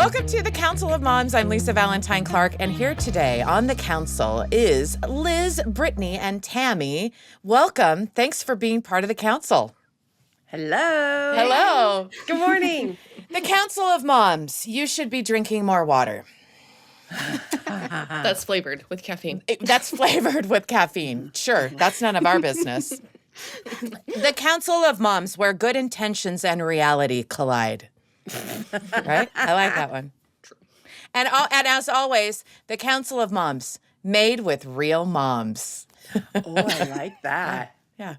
Welcome to the Council of Moms. I'm Lisa Valentine Clark, and here today on the council is Liz, Brittany, and Tammy. Welcome. Thanks for being part of the council. Hello. Hello. Good morning. The Council of Moms. You should be drinking more water. That's flavored with caffeine. That's flavored with caffeine. Sure, that's none of our business. The Council of Moms, where good intentions and reality collide. Right? I like that one. True. And as always, the Council of Moms, made with real moms. Oh, I like that. Yeah.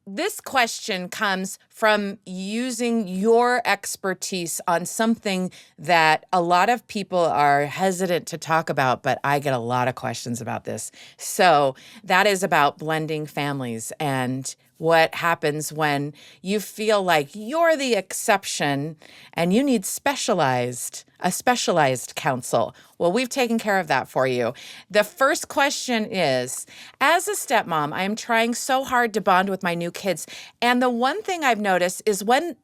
This question comes from using your expertise on something that a lot of people are hesitant to talk about, but I get a lot of questions about this. So that is about blending families and what happens when you feel like you're the exception and you need a specialized counsel. Well, we've taken care of that for you. The first question is, as a stepmom, I am trying so hard to bond with my new kids. And the one thing I've noticed is when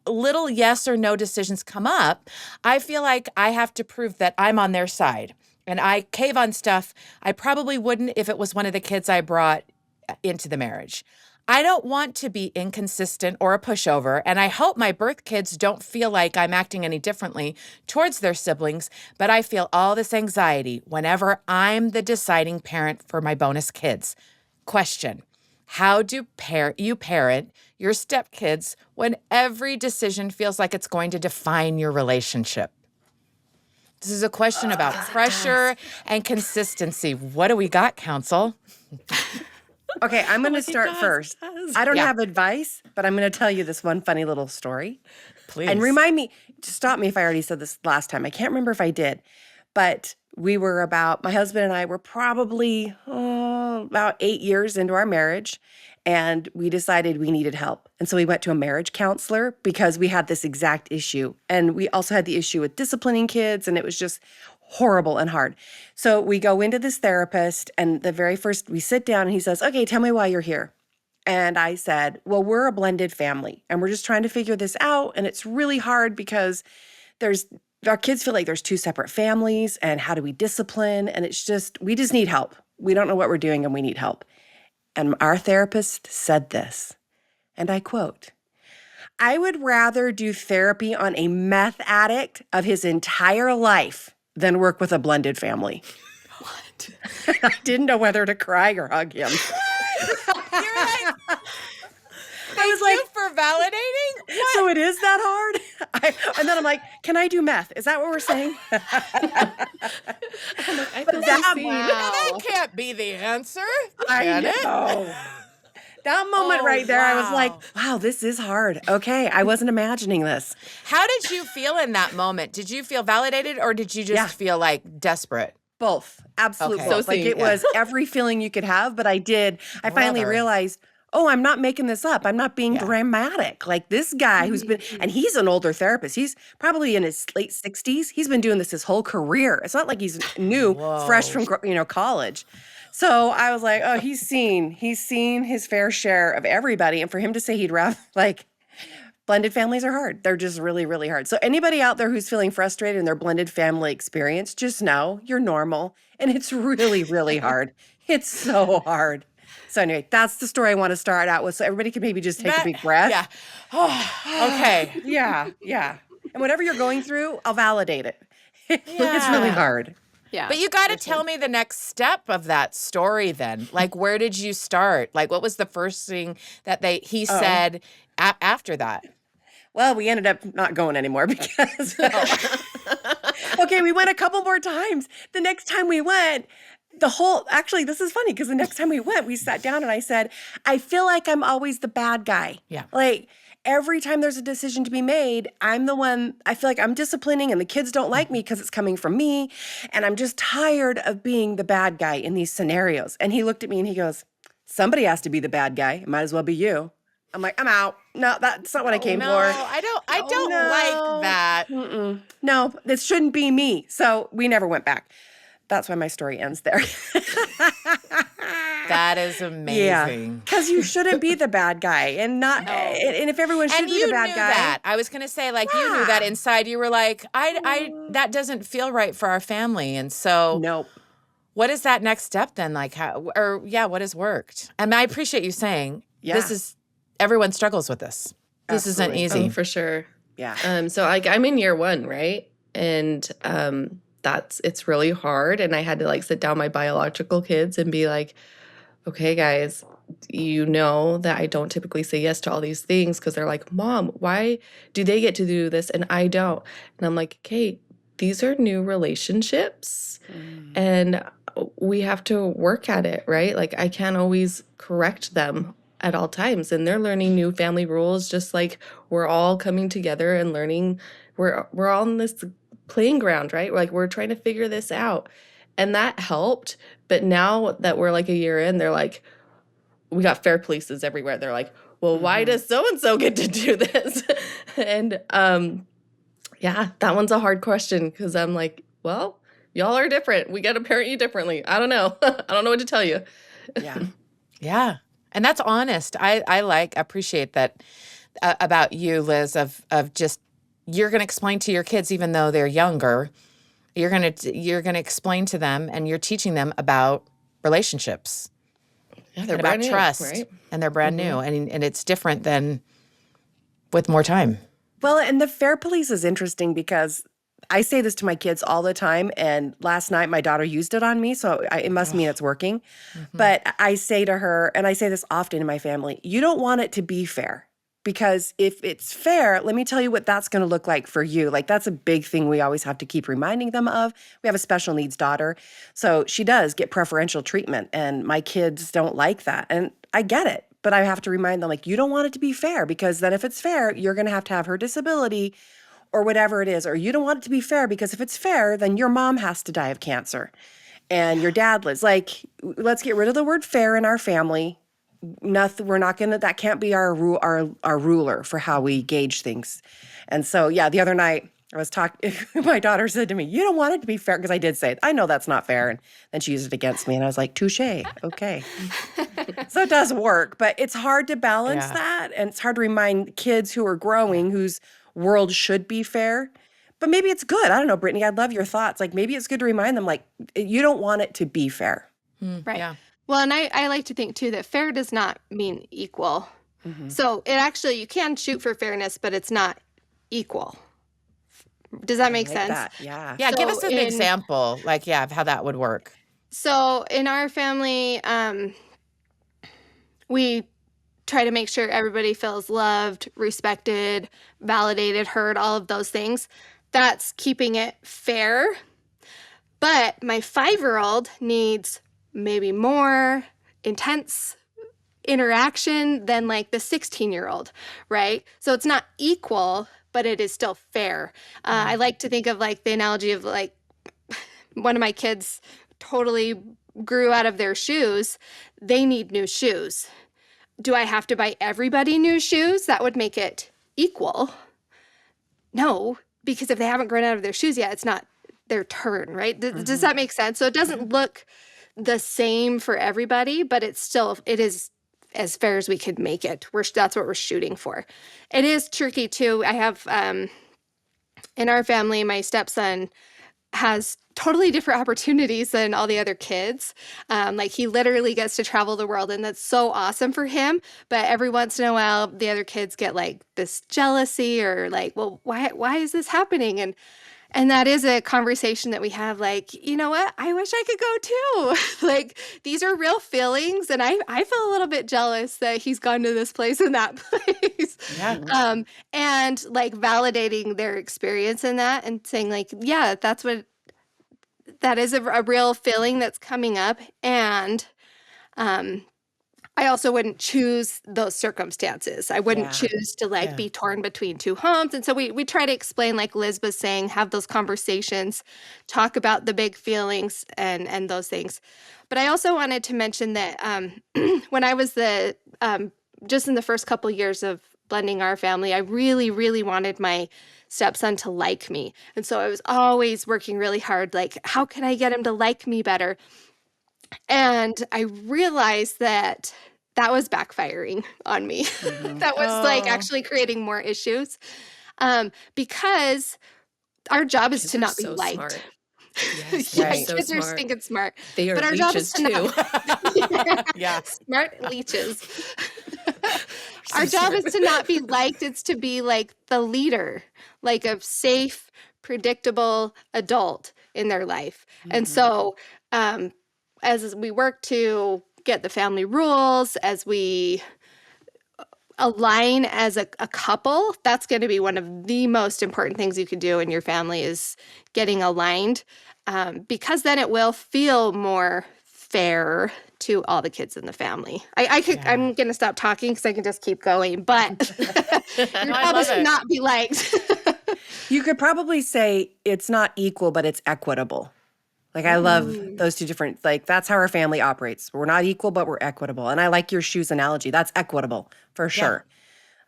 little yes or no decisions come up, I feel like I have to prove that I'm on their side. And I cave on stuff I probably wouldn't if it was one of the kids I brought into the marriage. I don't want to be inconsistent or a pushover, and I hope my birth kids don't feel like I'm acting any differently towards their siblings, but I feel all this anxiety whenever I'm the deciding parent for my bonus kids. Question: how do you parent your stepkids when every decision feels like it's going to define your relationship? This is a question about pressure and consistency. What do we got, counsel? Okay, I'm going to start first. I don't have advice, but I'm going to tell you this one funny little story. Please. And remind me, stop me if I already said this last time. I can't remember if I did, but my husband and I were probably about 8 years into our marriage, and we decided we needed help. And so we went to a marriage counselor because we had this exact issue. And we also had the issue with disciplining kids, and it was just horrible and hard. So we go into this therapist, and the very first, we sit down and he says, okay, tell me why you're here. And I said, well, we're a blended family and we're just trying to figure this out. And it's really hard because our kids feel like there's two separate families, and how do we discipline? And we just need help. We don't know what we're doing and we need help. And our therapist said this, and I quote, I would rather do therapy on a meth addict of his entire life than work with a blended family. What? I didn't know whether to cry or hug him. You're like, Thank you for validating. What? So it is that hard? And then I'm like, can I do meth? Is that what we're saying? That can't be the answer. I know. That moment right there, I was like, wow, this is hard. Okay, I wasn't imagining this. How did you feel in that moment? Did you feel validated, or did you just feel like desperate? Both. Absolutely. Okay. Both. Like it was every feeling you could have, but I finally realized, oh, I'm not making this up. I'm not being dramatic. Like this guy who's been, and he's an older therapist. He's probably in his late 60s. He's been doing this his whole career. It's not like he's new, fresh from college. So I was like, oh, he's seen his fair share of everybody. And for him to say he'd rather, blended families are hard. They're just really, really hard. So anybody out there who's feeling frustrated in their blended family experience, just know you're normal. And it's really, really hard. It's so hard. So anyway, that's the story I want to start out with. So everybody can maybe just take a big breath. Yeah. Oh, okay. Yeah. And whatever you're going through, I'll validate it. It's really hard. Yeah. But you got to tell me the next step of that story then. Like, where did you start? Like, what was the first thing that he said after that? Well, we ended up not going anymore because, okay, we went a couple more times. The next time we went, actually, this is funny because the next time we went, we sat down and I said, I feel like I'm always the bad guy. Yeah. Like, every time there's a decision to be made, I'm the one, I feel like I'm disciplining and the kids don't like me because it's coming from me. And I'm just tired of being the bad guy in these scenarios. And he looked at me and he goes, somebody has to be the bad guy. It might as well be you. I'm like, I'm out. No, that's not what I came for. I don't like that. Mm-mm. No, this shouldn't be me. So we never went back. That's why my story ends there. That is amazing. Because you shouldn't be the bad guy, and not. And if everyone should And be you the bad knew guy, that. I was going to say, like, you knew that inside. You were like, that doesn't feel right for our family. And so, nope. what is that next step then? Like, what has worked? And I appreciate you saying, everyone struggles with this. This isn't easy. For sure. Yeah. So I'm in year 1, right? And it's really hard. And I had to like sit down my biological kids and be like, okay, guys, you know that I don't typically say yes to all these things because they're like, Mom, why do they get to do this and I don't? And I'm like, okay, these are new relationships and we have to work at it, right? Like I can't always correct them at all times, and they're learning new family rules just like we're all coming together and learning. We're all in this playing ground, right? Like we're trying to figure this out. And that helped. But now that we're like a year in, they're like, we got fair polices everywhere. They're like, well, why does so-and-so get to do this? And that one's a hard question because I'm like, well, y'all are different. We got to parent you differently. I don't know. I don't know what to tell you. Yeah. Yeah. And that's honest. I appreciate that about you, Liz, of just, you're going to explain to your kids, even though they're younger, you're going to explain to them and you're teaching them about relationships. Yeah, they're and about brand new, trust. right? And they're brand new. And it's different than with more time. Well, and the fair police is interesting because I say this to my kids all the time, and last night my daughter used it on me, so it must mean it's working. But I say to her, and I say this often in my family, you don't want it to be fair. Because if it's fair, let me tell you what that's going to look like for you. Like that's a big thing we always have to keep reminding them of. We have a special needs daughter, so she does get preferential treatment, and my kids don't like that. And I get it, but I have to remind them, like, you don't want it to be fair, because then if it's fair, you're going to have her disability or whatever it is. Or you don't want it to be fair because if it's fair, then your mom has to die of cancer and your dad lives. Like, let's get rid of the word fair in our family. Nothing, we're not gonna, that can't be our ruler for how we gauge things. And so, the other night I was talking, my daughter said to me, you don't want it to be fair, because I did say it. I know that's not fair. And then she used it against me, and I was like, touche, okay. So it does work, but it's hard to balance that. And it's hard to remind kids who are growing, whose world should be fair. But maybe it's good. I don't know, Brittany, I'd love your thoughts. Like, maybe it's good to remind them, like, you don't want it to be fair. Right. Yeah. Well, and I like to think, too, that fair does not mean equal. So it actually, you can shoot for fairness, but it's not equal. Does that make sense? That. Yeah. Yeah, give So us an example, like, of how that would work. So in our family, we try to make sure everybody feels loved, respected, validated, heard, all of those things. That's keeping it fair. But my 5-year-old needs maybe more intense interaction than like the 16-year-old, right? So it's not equal, but it is still fair. I like to think of like the analogy of like one of my kids totally grew out of their shoes. They need new shoes. Do I have to buy everybody new shoes? That would make it equal. No, because if they haven't grown out of their shoes yet, it's not their turn, right? Does that make sense? So it doesn't look the same for everybody, but it is as fair as we could make it. That's what we're shooting for. It is tricky too. I have, in our family, my stepson has totally different opportunities than all the other kids. Like he literally gets to travel the world, and that's so awesome for him. But every once in a while, the other kids get like this jealousy or like, well, why is this happening? And that is a conversation that we have, like, you know what? I wish I could go too. Like, these are real feelings. And I feel a little bit jealous that he's gone to this place and that place. Yeah. And like validating their experience in that and saying like, yeah, that is a real feeling that's coming up. And I also wouldn't choose those circumstances. I wouldn't choose to like be torn between two homes. And so we try to explain, like Liz was saying, have those conversations, talk about the big feelings and those things. But I also wanted to mention that when I was just in the first couple years of blending our family, I really, really wanted my stepson to like me. And so I was always working really hard, like, how can I get him to like me better? And I realized that that was backfiring on me. That was like Oh. actually creating more issues because our job is Kids to are not be so liked. smart. Yes, Yeah, they're Right. so kids are smart. stinking smart. They are But our job is leeches to not too. Yeah. smart leeches. So Our job smart. is to not be liked, it's to be like the leader, like a safe, predictable adult in their life. And so um, as we work to get the family rules, as we align as a couple, that's going to be one of the most important things you can do in your family is getting aligned, because then it will feel more fair to all the kids in the family. Yeah. I'm going to stop talking because I can just keep going, but your No, I job love is to it. not be liked. You could probably say it's not equal, but it's equitable. Like I love those two different, like that's how our family operates. We're not equal, but we're equitable. And I like your shoes analogy. That's equitable for sure.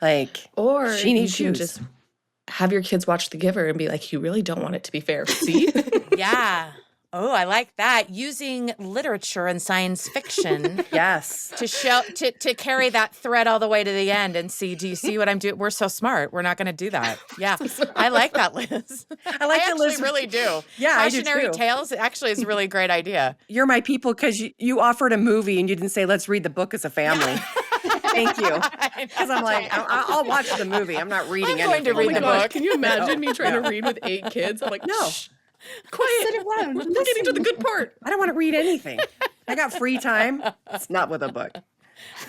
Like Or she you needs can shoes. just have your kids watch The Giver and be like, you really don't want it to be fair. See? Yeah. Oh, I like that. Using literature and science fiction Yes. to show to carry that thread all the way to the end and see, do you see what I'm doing? We're so smart. We're not going to do that. Yeah. I like that, Liz. I like I that actually Liz. really do. Yeah, I do Cautionary too. tales actually is a really great idea. You're my people because you offered a movie and you didn't say, let's read the book as a family. Thank you. Because I'm like, I'll watch the movie. I'm not reading I'm going to anything. read the Oh my book. God. Can you imagine me trying to read with 8 kids? I'm like, No. shh, quiet. Sit around, We're getting to the good part. I don't want to read anything. I got free time. It's not with a book.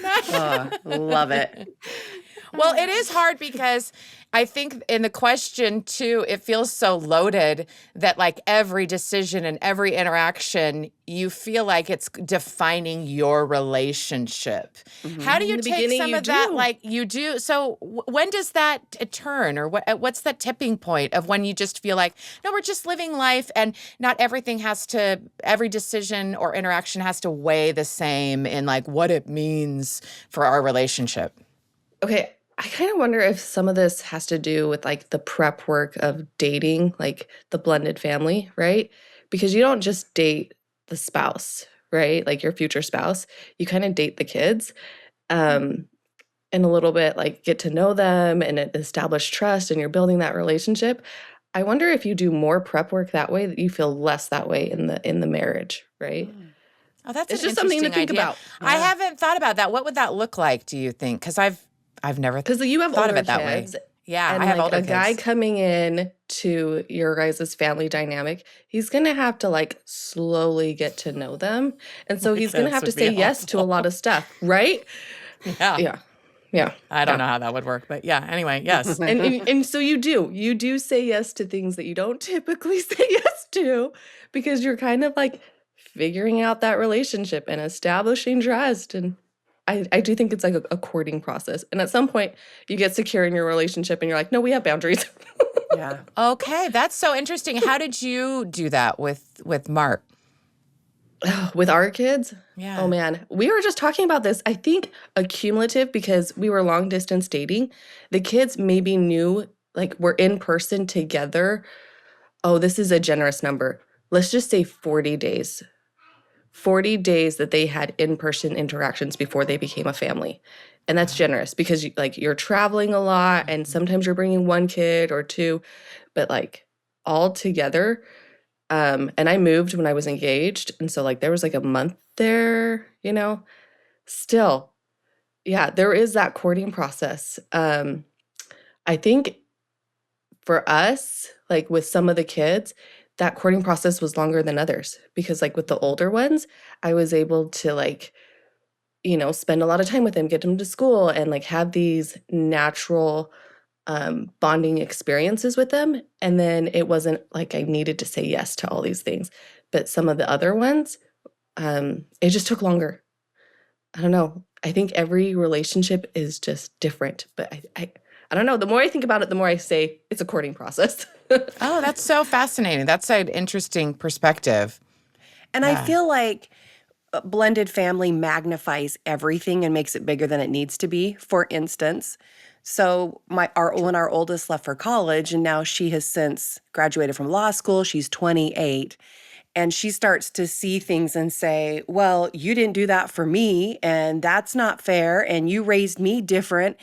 Oh, love it. Well, it is hard because I think in the question too, it feels so loaded that like every decision and every interaction, you feel like it's defining your relationship. How do you In the take beginning, some you of that? do. Like you do. So when does that turn, or what's that tipping point of when you just feel like, no, we're just living life, and not everything has to, every decision or interaction has to weigh the same in like what it means for our relationship. Okay, I kind of wonder if some of this has to do with like the prep work of dating, like the blended family, right? Because you don't just date the spouse, right? Like your future spouse, you kind of date the kids, and a little bit like get to know them and establish trust, and you're building that relationship. I wonder if you do more prep work that way, that you feel less that way in the marriage, right? Oh, that's It's an just something to interesting think idea. about. I haven't thought about that. What would that look like, do you think? Because I've never Because you have thought of older it that way. kids, Yeah, and I have like older a guy kids. coming in to your guys' family dynamic, he's gonna have to like slowly get to know them. And so he's gonna Kids have to would say be yes to a lot of stuff, right? Yeah. Yeah. Yeah. I don't Yeah. know how that would work, but yeah. Anyway, yes. And so you do say yes to things that you don't typically say yes to, because you're kind of like figuring out that relationship and establishing trust. And I do think it's like a courting process. And at some point you get secure in your relationship and you're like, no, we have boundaries. Yeah. Okay, that's so interesting. How did you do that with Mark? With our kids? Yeah. Oh man, we were just talking about this. I think accumulative, because we were long distance dating. The kids maybe knew, like, we're in person together. Oh, this is a generous number. Let's just say 40 days. 40 days that they had in-person interactions before they became a family. And that's generous because you're traveling a lot and sometimes you're bringing one kid or two, but like all together. And I moved when I was engaged, and so like there was like a month there, Still, yeah, there is that courting process. I think for us, like with some of the kids, that courting process was longer than others, because like with the older ones, I was able to spend a lot of time with them, get them to school, and like have these natural bonding experiences with them. And then it wasn't like I needed to say yes to all these things. But some of the other ones, it just took longer. I don't know. I think every relationship is just different. But I don't know. The more I think about it, the more I say it's a courting process. Oh, that's so fascinating. That's an interesting perspective. And Yeah. I feel like a blended family magnifies everything and makes it bigger than it needs to be. For instance, so when our oldest left for college, and now she has since graduated from law school, she's 28. And she starts to see things and say, well, you didn't do that for me, and that's not fair, and you raised me different.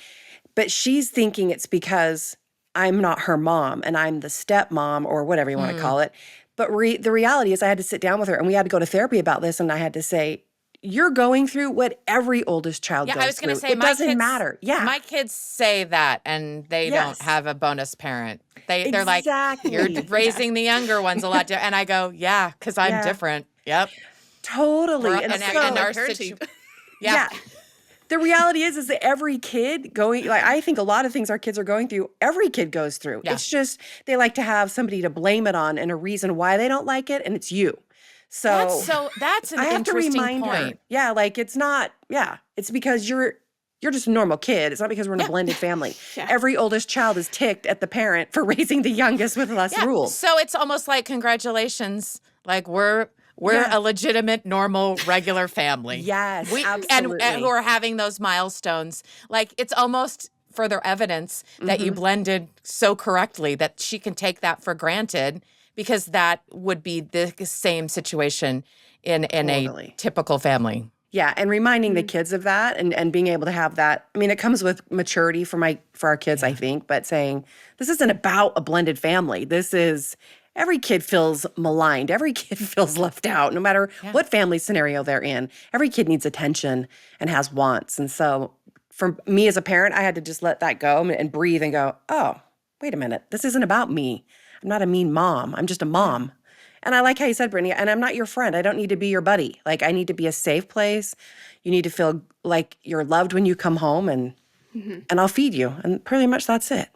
But she's thinking it's because I'm not her mom and I'm the stepmom or whatever you want to Mm. call it. But the reality is, I had to sit down with her and we had to go to therapy about this. And I had to say, you're going through what every oldest child Yeah, goes I was going through. to say It my doesn't kids matter. Yeah. my kids say that and they don't Yes. have a bonus parent. They're like, you're Exactly. raising the younger ones a lot and I go, yeah, cuz I'm Yeah. different. Yep. Totally. We're- And and so, our parenting. yeah. the reality is that every kid going, like, I think a lot of things our kids are going through, every kid goes through. Yeah. It's just they like to have somebody to blame it on and a reason why they don't like it, and it's you. That's an I have to interesting remind her. point. Yeah, like it's not, yeah, it's because you're just a normal kid. It's not because we're in a blended family. Yeah. Every oldest child is ticked at the parent for raising the youngest with less Yeah. rules. So it's almost like congratulations. Like we're Yeah. a legitimate, normal, regular family. Yes, And absolutely. who are having those milestones. Like it's almost further evidence that Mm-hmm. you blended so correctly that she can take that for granted because that would be the same situation in Totally. a typical family. Yeah, and reminding Mm-hmm. the kids of that and being able to have that. I mean, it comes with maturity for our kids, I think, but saying this isn't about a blended family. This is every kid feels maligned. Every kid feels left out, no matter what family scenario they're in. Every kid needs attention and has wants. And so for me as a parent, I had to just let that go and breathe and go, oh, wait a minute. This isn't about me. I'm not a mean mom. I'm just a mom. And I like how you said, Brittany, and I'm not your friend. I don't need to be your buddy. Like, I need to be a safe place. You need to feel like you're loved when you come home, and I'll feed you. And pretty much that's it.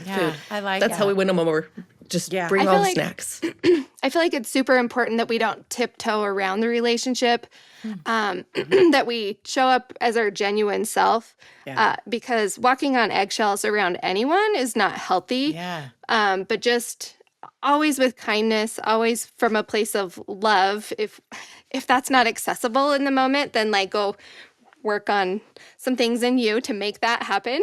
Yeah, I like That's how that. we win them over. Just Yeah. bring I all feel the like- snacks. I feel like it's super important that we don't tiptoe around the relationship, that we show up as our genuine self, Yeah. because walking on eggshells around anyone is not healthy. Yeah. But just always with kindness, always from a place of love. If that's not accessible in the moment, then like go work on some things in you to make that happen,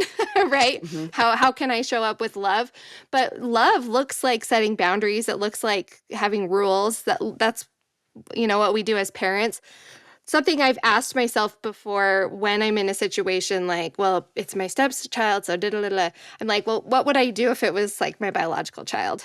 right? How can I show up with love? But love looks like setting boundaries. It looks like having rules. That's what we do as parents. Something I've asked myself before when I'm in a situation like, well, it's my stepchild, so da-da-da-da. I'm like, well, what would I do if it was like my biological child?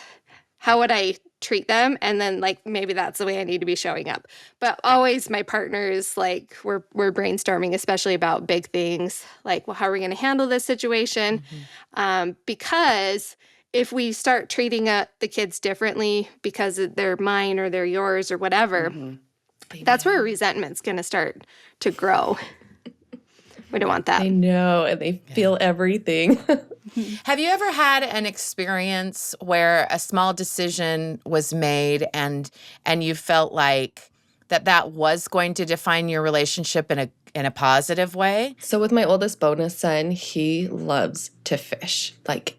How would I treat them? And then like maybe that's the way I need to be showing up. But always my partners, like we're brainstorming, especially about big things like, well, how are we going to handle this situation? Because if we start treating the kids differently because they're mine or they're yours or whatever, that's where resentment's going to start to grow. We don't want that. I know, and they feel everything. Have you ever had an experience where a small decision was made and you felt like that was going to define your relationship in a positive way? So with my oldest bonus son, he loves to fish. Like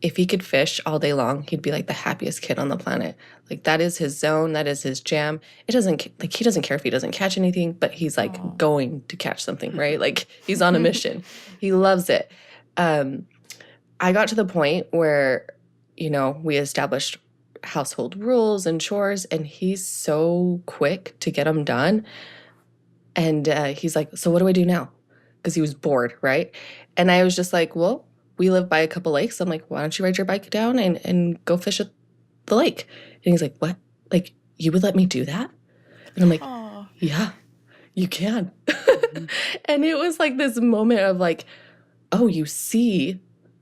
if he could fish all day long, he'd be like the happiest kid on the planet. Like that is his zone, that is his jam. He doesn't care if he doesn't catch anything, but he's like going to catch something, right? Like he's on a mission. He loves it. I got to the point where, we established household rules and chores, and he's so quick to get them done. And he's like, so what do I do now? Because he was bored, right? And I was just like, well, we live by a couple lakes. I'm like, why don't you ride your bike down and go fish at the lake? And he's like, what? Like, you would let me do that? And I'm like, yeah, you can. And it was like this moment of like, oh, you see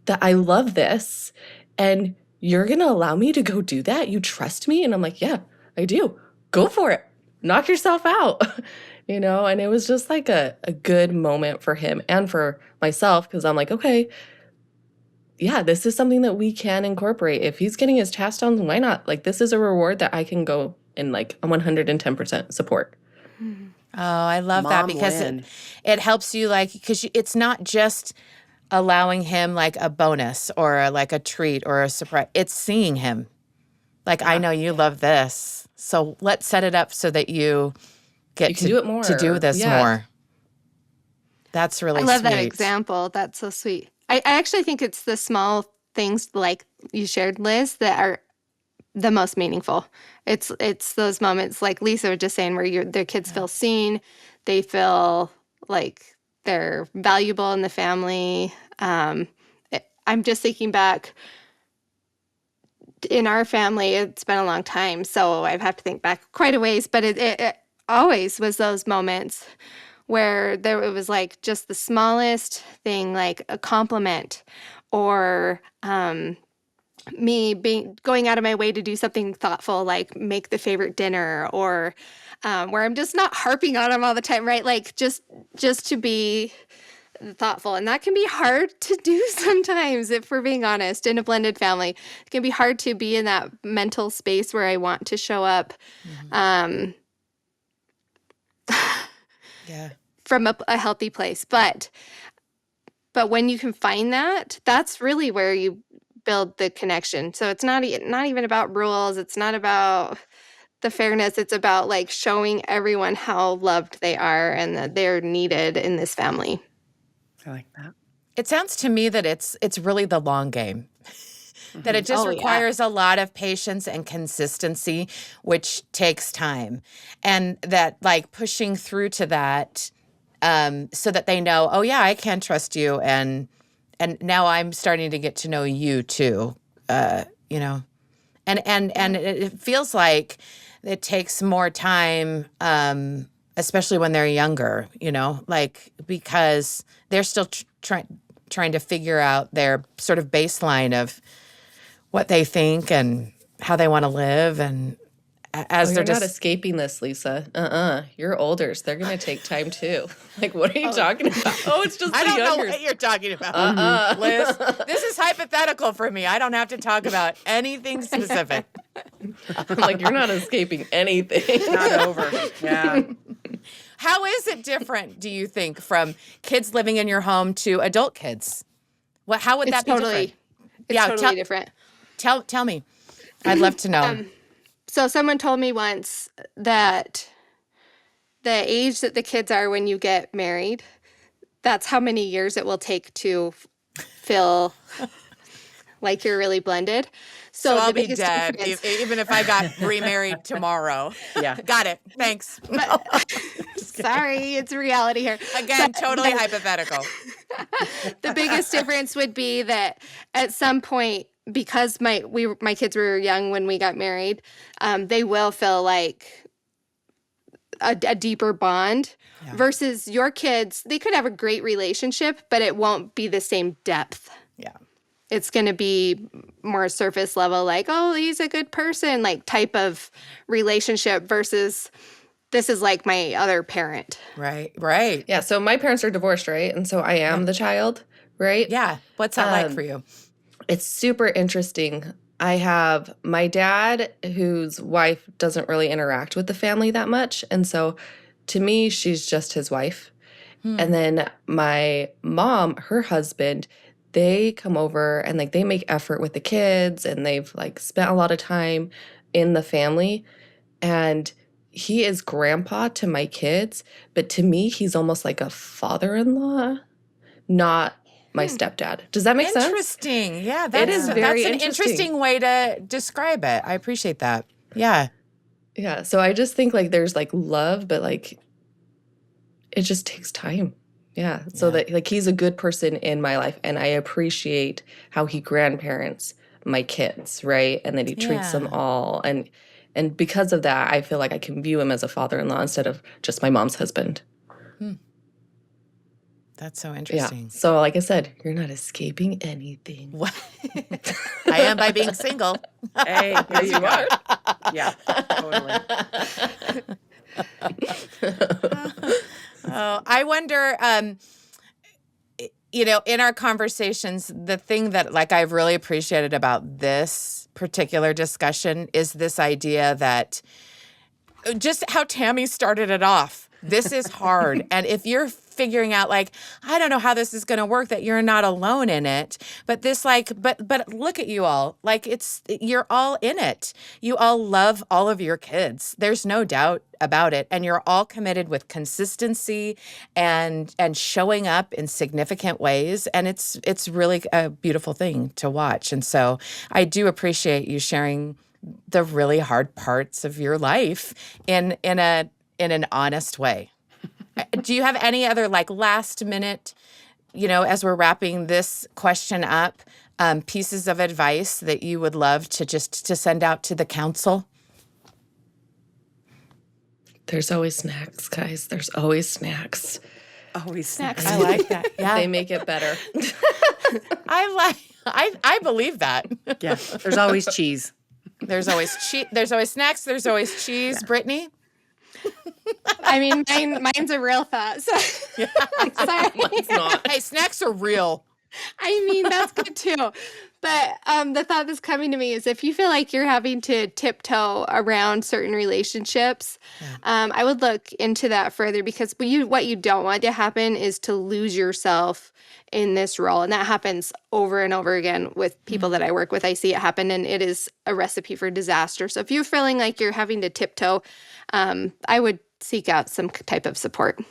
that I love this and you're going to allow me to go do that? You trust me? And I'm like, yeah, I do. Go for it. Knock yourself out. And it was just like a good moment for him and for myself because I'm like, okay, yeah, this is something that we can incorporate. If he's getting his task done, why not? Like, this is a reward that I can go and like 110% support. Oh, I love that Mom because win. it helps you because it's not just allowing him like a bonus or like a treat or a surprise. It's seeing him. Like, I know you love this. So let's set it up so that you get You can do it more. to do this Yeah. more. That's really I love sweet. that example. That's so sweet. I actually think it's the small things like you shared, Liz, that are the most meaningful. It's those moments like Lisa was just saying where their kids feel seen, they feel like they're valuable in the family. I'm just thinking back in our family, it's been a long time, so I'd have to think back quite a ways, but it always was those moments where it was like just the smallest thing, like a compliment or me going out of my way to do something thoughtful, like make the favorite dinner, or where I'm just not harping on them all the time, right? Like just to be thoughtful. And that can be hard to do sometimes, if we're being honest, in a blended family. It can be hard to be in that mental space where I want to show up Yeah. from a healthy place. But when you can find that, that's really where you build the connection. So it's not even about rules. It's not about the fairness. It's about like showing everyone how loved they are and that they're needed in this family. I like that. It sounds to me that it's really the long game. That it just Oh, yeah. requires a lot of patience and consistency, which takes time. And that like pushing through to that so that they know, oh yeah, I can trust you, and now I'm starting to get to know you too. You know. And it feels like it takes more time, especially when they're younger, you know, like because they're still trying to figure out their sort of baseline of what they think and how they want to live. And as You're they're not just escaping this, Lisa. You're older, so they're going to take time too. Like, what are you talking about? Oh, it's just I the don't know younger. what you're talking about, Liz. This is hypothetical for me. I don't have to talk about anything specific. I'm like, you're not escaping anything. Not over. Yeah. How is it different, do you think, from kids living in your home to adult kids? How would that be different? It's Yeah, totally different. Tell me. I'd love to know. So someone told me once that the age that the kids are when you get married, that's how many years it will take to feel like you're really blended. So I'll the be biggest dead, difference- even if I got remarried tomorrow. Yeah. Got it. Thanks. Sorry, it's reality here. Again, totally hypothetical. The biggest difference would be that at some point, because my kids were young when we got married, they will feel like a deeper bond. Yeah. Versus your kids, they could have a great relationship, but it won't be the same depth. Yeah. It's going to be more surface level, like, oh, he's a good person, like type of relationship versus this is like my other parent. Right. Yeah, so my parents are divorced, right? And so I am the child, right? Yeah. What's that like for you? It's super interesting. I have my dad, whose wife doesn't really interact with the family that much. And so to me, she's just his wife. And then my mom, her husband, they come over and like they make effort with the kids and they've like spent a lot of time in the family. And he is grandpa to my kids, but to me, he's almost like a father-in-law, not my stepdad. Does that make sense? Interesting. Yeah, is very that's an interesting. interesting way to describe it. I appreciate that. Yeah. Yeah. So I just think like there's like love, but like it just takes time. Yeah. So that like he's a good person in my life and I appreciate how he grandparents my kids, right? And that he treats them all. And because of that, I feel like I can view him as a father-in-law instead of just my mom's husband. That's so Yeah. interesting. So like I said, you're not escaping anything. What? I am by being single. Hey, there you are. Yeah, totally. Oh, I wonder, in our conversations, the thing that like I've really appreciated about this particular discussion is this idea that just how Tammy started it off. This is hard. And if you're figuring out like, I don't know how this is going to work, that you're not alone in it. But this like, but look at you all. Like you're all in it. You all love all of your kids. There's no doubt about it. And you're all committed with consistency and showing up in significant ways. And it's really a beautiful thing to watch. And so I do appreciate you sharing the really hard parts of your life in an honest way. Do you have any other like last minute, as we're wrapping this question up, pieces of advice that you would love to send out to the council? There's always snacks, guys. There's always snacks. Always snacks. I like that. Yeah. They make it better. I believe that. Yeah. There's always cheese. There's always there's always snacks, there's always cheese. Yeah. Brittany? I mean, mine's a real thought. So. Sorry. Mine's not. Hey, snacks are real. I mean, that's good too. But the thought that's coming to me is if you feel like you're having to tiptoe around certain relationships, I would look into that further, because what you don't want to happen is to lose yourself in this role. And that happens over and over again with people that I work with. I see it happen, and it is a recipe for disaster. So if you're feeling like you're having to tiptoe, I would seek out some type of support.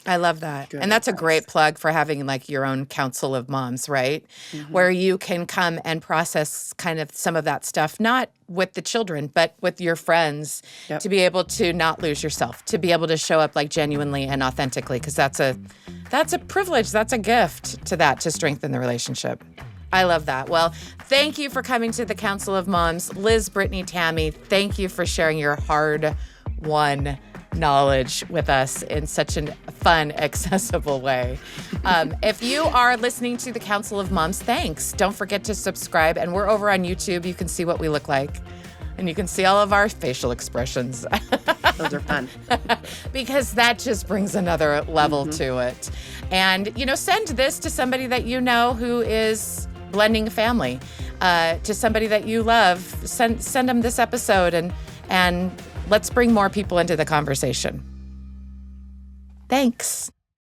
I love that. Good and that's advice. a great plug for having like your own council of moms, right? Mm-hmm. Where you can come and process kind of some of that stuff, not with the children, but with your friends, to be able to not lose yourself, to be able to show up like genuinely and authentically, because that's a privilege. That's a gift to strengthen the relationship. I love that. Well, thank you for coming to the Council of Moms. Liz, Brittany, Tammy, thank you for sharing your hard-won knowledge with us in such a fun, accessible way. If you are listening to the Council of Moms, thanks. Don't forget to subscribe. And we're over on YouTube. You can see what we look like. And you can see all of our facial expressions. Those are fun. Because that just brings another level to it. And, send this to somebody that you know who is blending family, to somebody that you love. Send them this episode and let's bring more people into the conversation. Thanks.